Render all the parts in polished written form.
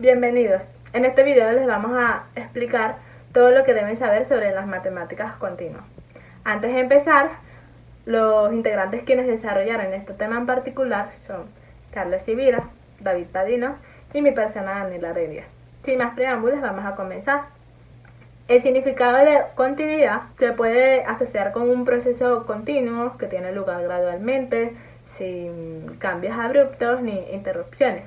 Bienvenidos. En este video les vamos a explicar todo lo que deben saber sobre las matemáticas continuas. Antes de empezar, los integrantes quienes desarrollaron este tema en particular son Carlos Sibira, David Padino y mi persona Daniela Heredia. Sin más preámbulos, vamos a comenzar. El significado de continuidad se puede asociar con un proceso continuo que tiene lugar gradualmente, sin cambios abruptos ni interrupciones.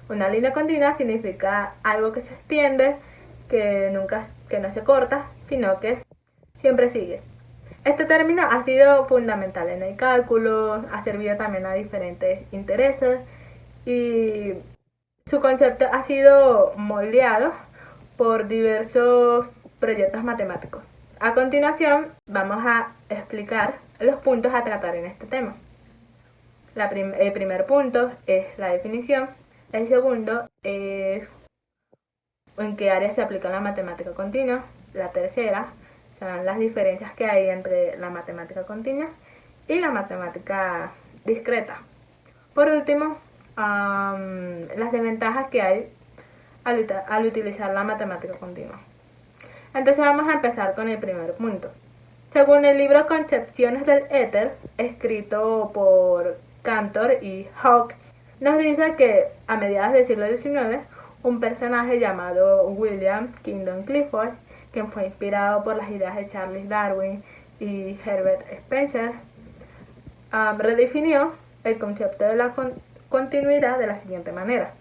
Una línea continua significa algo que se extiende, que no se corta, sino que siempre sigue. Este término ha sido fundamental en el cálculo, ha servido también a diferentes intereses y su concepto ha sido moldeado por diversos proyectos matemáticos. A continuación vamos a explicar los puntos a tratar en este tema. El primer punto es la definición. El segundo es en qué área se aplica la matemática continua. La tercera son las diferencias que hay entre la matemática continua y la matemática discreta. Por último, las desventajas que hay al utilizar la matemática continua. Entonces vamos a empezar con el primer punto. Según el libro Concepciones del Éter, escrito por Cantor y Hawkes, nos dice que a mediados del siglo XIX, un personaje llamado William Kingdon Clifford, quien fue inspirado por las ideas de Charles Darwin y Herbert Spencer, redefinió el concepto de la continuidad de la siguiente manera.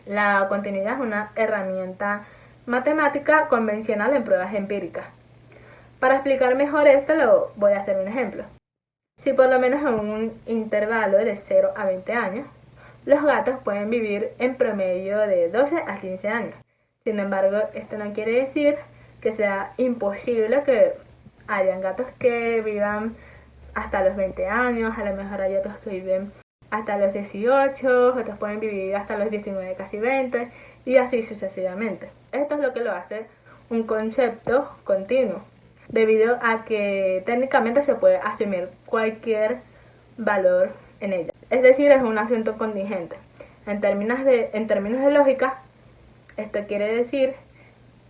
La continuidad es una herramienta matemática convencional en pruebas empíricas. Para explicar mejor esto, voy a hacer un ejemplo. Si por lo menos en un intervalo de 0 a 20 años, los gatos pueden vivir en promedio de 12 a 15 años. Sin embargo, esto no quiere decir que sea imposible que hayan gatos que vivan hasta los 20 años, a lo mejor hay otros que viven hasta los 18, otros pueden vivir hasta los 19, casi 20, y así sucesivamente. Esto es lo que lo hace un concepto continuo, debido a que técnicamente se puede asumir cualquier valor en ella. Es decir, es un asunto contingente. En términos de lógica, esto quiere decir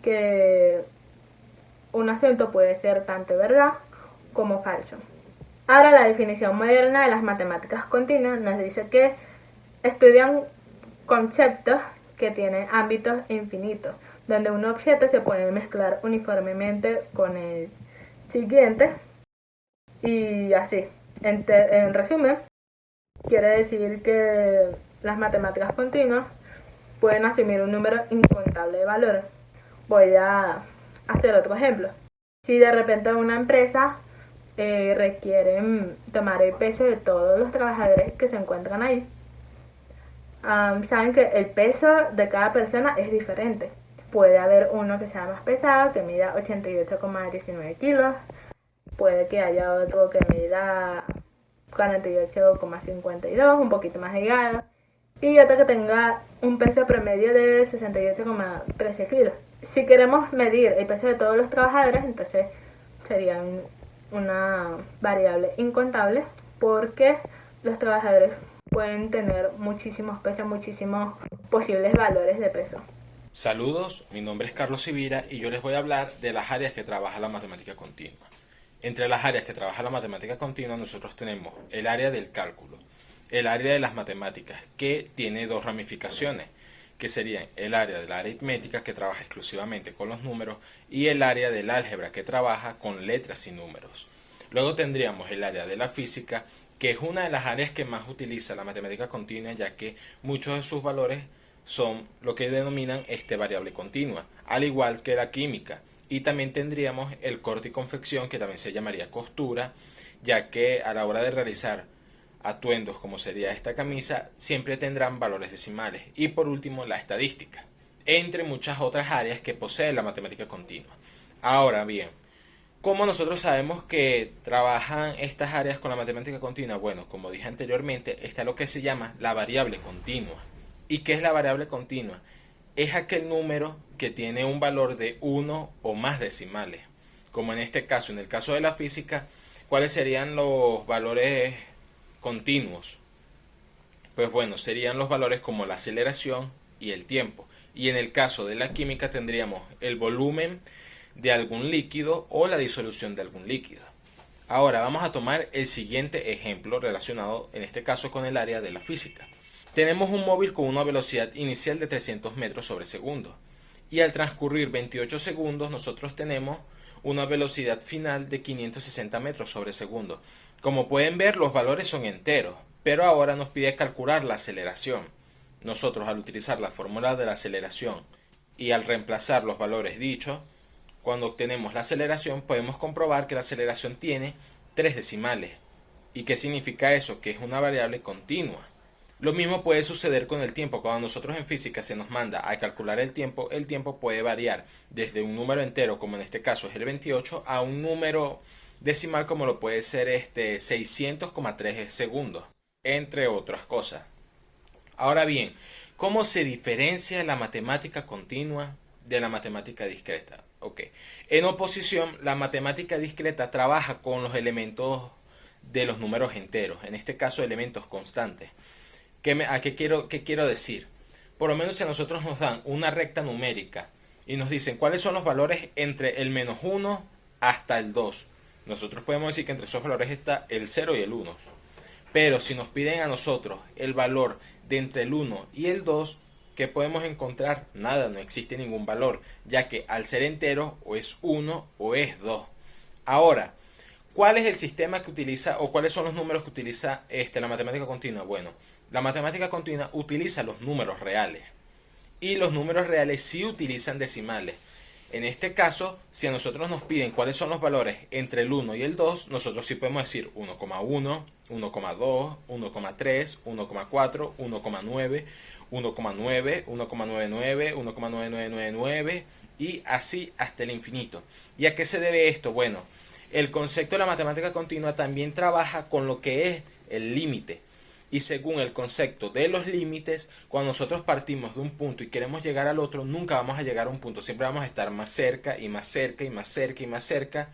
que un asunto puede ser tanto verdad como falso. Ahora, la definición moderna de las matemáticas continuas nos dice que estudian conceptos que tienen ámbitos infinitos, donde un objeto se puede mezclar uniformemente con el siguiente y así. En resumen, quiere decir que las matemáticas continuas pueden asumir un número incontable de valores. Voy a hacer otro ejemplo. Si de repente una empresa requieren tomar el peso de todos los trabajadores que se encuentran ahí, saben que el peso de cada persona es diferente. Puede haber uno que sea más pesado, que mida 88,19 kilos. Puede que haya otro que mida 48,52, un poquito más delgado. Y otro que tenga un peso promedio de 68,13 kilos. Si queremos medir el peso de todos los trabajadores, entonces sería una variable incontable, porque los trabajadores pueden tener muchísimos pesos, muchísimos posibles valores de peso. Saludos, mi nombre es Carlos Sibira y yo les voy a hablar de las áreas que trabaja la matemática continua. Entre las áreas que trabaja la matemática continua nosotros tenemos el área del cálculo, el área de las matemáticas, que tiene dos ramificaciones, que serían el área de la aritmética, que trabaja exclusivamente con los números, y el área del álgebra, que trabaja con letras y números. Luego tendríamos el área de la física, que es una de las áreas que más utiliza la matemática continua, ya que muchos de sus valores son lo que denominan variable continua, al igual que la química. Y también tendríamos el corte y confección, que también se llamaría costura, ya que a la hora de realizar atuendos como sería esta camisa, siempre tendrán valores decimales. Y por último, la estadística, entre muchas otras áreas que posee la matemática continua. Ahora bien, ¿cómo nosotros sabemos que trabajan estas áreas con la matemática continua? Bueno, como dije anteriormente, está lo que se llama la variable continua. ¿Y qué es la variable continua? Es aquel número que tiene un valor de uno o más decimales. Como en este caso, en el caso de la física, ¿cuáles serían los valores continuos? Pues bueno, serían los valores como la aceleración y el tiempo. Y en el caso de la química tendríamos el volumen de algún líquido o la disolución de algún líquido. Ahora vamos a tomar el siguiente ejemplo relacionado en este caso con el área de la física. Tenemos un móvil con una velocidad inicial de 300 metros sobre segundo y al transcurrir 28 segundos nosotros tenemos una velocidad final de 560 metros sobre segundo. Como pueden ver, los valores son enteros, pero ahora nos pide calcular la aceleración. Nosotros, al utilizar la fórmula de la aceleración y al reemplazar los valores dichos, cuando obtenemos la aceleración podemos comprobar que la aceleración tiene 3 decimales. ¿Y qué significa eso? Que es una variable continua. Lo mismo puede suceder con el tiempo. Cuando nosotros en física se nos manda a calcular el tiempo puede variar desde un número entero, como en este caso es el 28, a un número decimal como lo puede ser 600,3 segundos, entre otras cosas. Ahora bien, ¿cómo se diferencia la matemática continua de la matemática discreta? Ok. En oposición, la matemática discreta trabaja con los elementos de los números enteros, en este caso elementos constantes. ¿Qué quiero decir? Por lo menos si a nosotros nos dan una recta numérica y nos dicen cuáles son los valores entre el menos 1 hasta el 2, nosotros podemos decir que entre esos valores está el 0 y el 1. Pero si nos piden a nosotros el valor de entre el 1 y el 2, ¿qué podemos encontrar? Nada, no existe ningún valor, ya que al ser entero o es 1 o es 2. Ahora, ¿cuál es el sistema que utiliza o cuáles son los números que utiliza la matemática continua? Bueno, la matemática continua utiliza los números reales y los números reales sí utilizan decimales. En este caso, si a nosotros nos piden cuáles son los valores entre el 1 y el 2, nosotros sí podemos decir 1,1, 1,2, 1,3, 1,4, 1,9, 1,9, 1,99, 1,9999 y así hasta el infinito. ¿Y a qué se debe esto? Bueno, el concepto de la matemática continua también trabaja con lo que es el límite. Y según el concepto de los límites, cuando nosotros partimos de un punto y queremos llegar al otro, nunca vamos a llegar a un punto. Siempre vamos a estar más cerca y más cerca y más cerca y más cerca,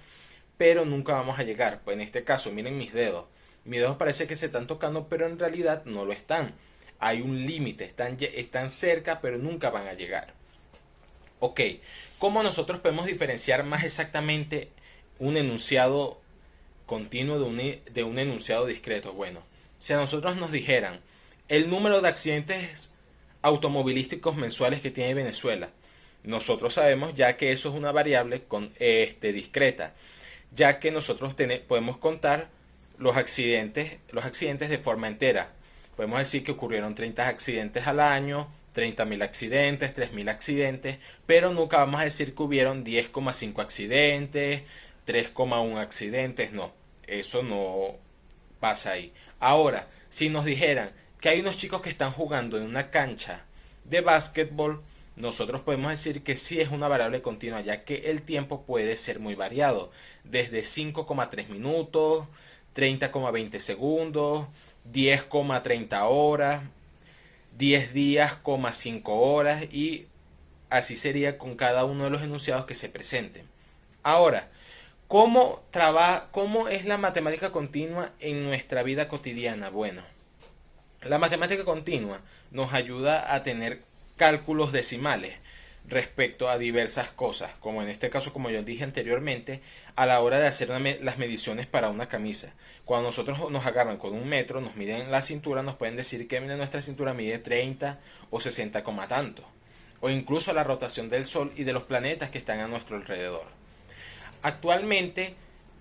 pero nunca vamos a llegar. Pues en este caso, miren mis dedos. Mis dedos parece que se están tocando, pero en realidad no lo están. Hay un límite, están cerca, pero nunca van a llegar. Ok, ¿cómo nosotros podemos diferenciar más exactamente un enunciado continuo de un enunciado discreto? Bueno, si a nosotros nos dijeran el número de accidentes automovilísticos mensuales que tiene Venezuela, nosotros sabemos ya que eso es una variable discreta, ya que nosotros podemos contar los accidentes de forma entera. Podemos decir que ocurrieron 30 accidentes al año, 30.000 accidentes, 3.000 accidentes, pero nunca vamos a decir que hubieron 10,5 accidentes, 3,1 accidentes, no, eso no pasa ahí. Ahora, si nos dijeran que hay unos chicos que están jugando en una cancha de básquetbol, nosotros podemos decir que sí es una variable continua, ya que el tiempo puede ser muy variado, desde 5,3 minutos, 30,20 segundos, 10,30 horas, 10 días, 5 horas y así sería con cada uno de los enunciados que se presenten. Ahora, ¿cómo es la matemática continua en nuestra vida cotidiana? Bueno, la matemática continua nos ayuda a tener cálculos decimales respecto a diversas cosas, como en este caso, como yo dije anteriormente, a la hora de hacer las mediciones para una camisa. Cuando nosotros nos agarran con un metro, nos miden la cintura, nos pueden decir que nuestra cintura mide 30 o 60, tanto, o incluso la rotación del Sol y de los planetas que están a nuestro alrededor. Actualmente,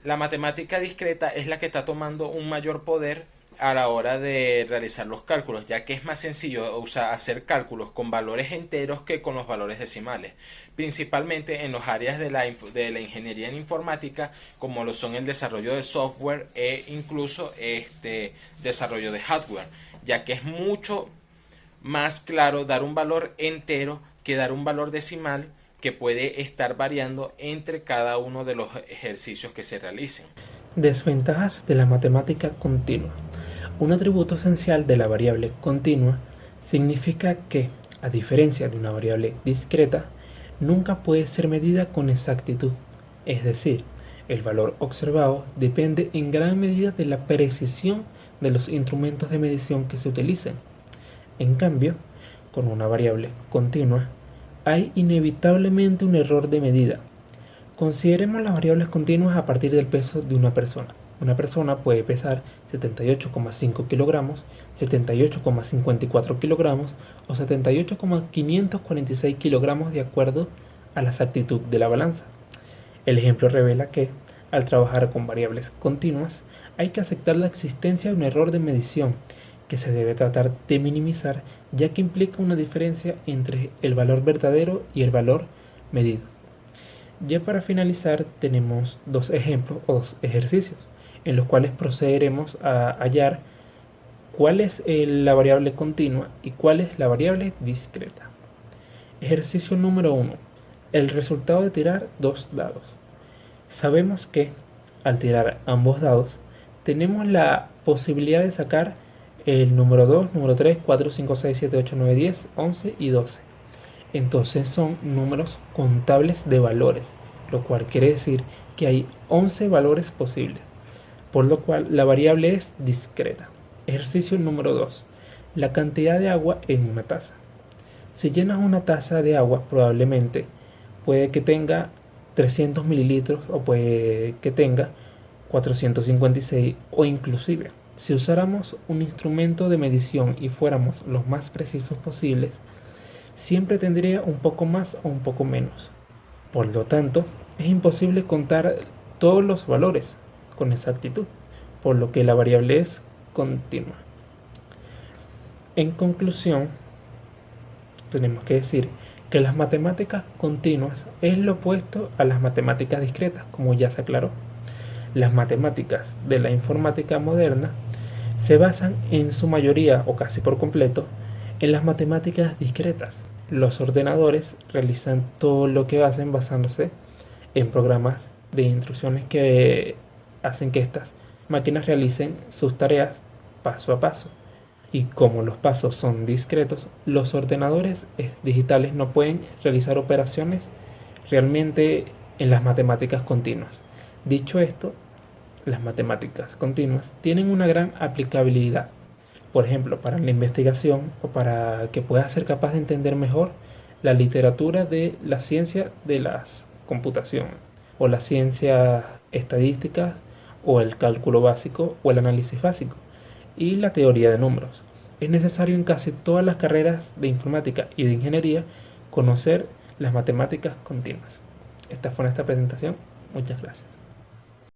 la matemática discreta es la que está tomando un mayor poder a la hora de realizar los cálculos, ya que es más sencillo hacer cálculos con valores enteros que con los valores decimales, principalmente en las áreas de la ingeniería en informática, como lo son el desarrollo de software e incluso desarrollo de hardware, ya que es mucho más claro dar un valor entero que dar un valor decimal que puede estar variando entre cada uno de los ejercicios que se realicen. Desventajas de la matemática continua. Un atributo esencial de la variable continua significa que, a diferencia de una variable discreta, nunca puede ser medida con exactitud, es decir, el valor observado depende en gran medida de la precisión de los instrumentos de medición que se utilicen. En cambio, con una variable continua, hay inevitablemente un error de medida. Consideremos las variables continuas a partir del peso de una persona. Una persona puede pesar 78,5 kilogramos, 78,54 kilogramos o 78,546 kilogramos de acuerdo a la exactitud de la balanza. El ejemplo revela que, al trabajar con variables continuas, hay que aceptar la existencia de un error de medición que se debe tratar de minimizar, ya que implica una diferencia entre el valor verdadero y el valor medido. Ya para finalizar, tenemos dos ejemplos o dos ejercicios en los cuales procederemos a hallar cuál es la variable continua y cuál es la variable discreta. Ejercicio número 1. El resultado de tirar dos dados. Sabemos que al tirar ambos dados tenemos la posibilidad de sacar el número 2, número 3, 4, 5, 6, 7, 8, 9, 10, 11 y 12. Entonces son números contables de valores, lo cual quiere decir que hay 11 valores posibles, por lo cual la variable es discreta. Ejercicio número 2. La cantidad de agua en una taza. Si llenas una taza de agua, probablemente puede que tenga 300 mililitros o puede que tenga 456 o inclusive, si usáramos un instrumento de medición y fuéramos los más precisos posibles, siempre tendría un poco más o un poco menos. Por lo tanto, es imposible contar todos los valores con exactitud, por lo que la variable es continua. En conclusión, tenemos que decir que las matemáticas continuas es lo opuesto a las matemáticas discretas, como ya se aclaró. Las matemáticas de la informática moderna se basan en su mayoría o casi por completo en las matemáticas discretas. Los ordenadores realizan todo lo que hacen basándose en programas de instrucciones que hacen que estas máquinas realicen sus tareas paso a paso. Y como los pasos son discretos, los ordenadores digitales no pueden realizar operaciones realmente en las matemáticas continuas. Dicho esto, las matemáticas continuas tienen una gran aplicabilidad, por ejemplo, para la investigación o para que puedas ser capaz de entender mejor la literatura de la ciencia de la computación o la ciencia estadística o el cálculo básico o el análisis básico y la teoría de números. Es necesario en casi todas las carreras de informática y de ingeniería conocer las matemáticas continuas. Esta fue nuestra presentación. Muchas gracias.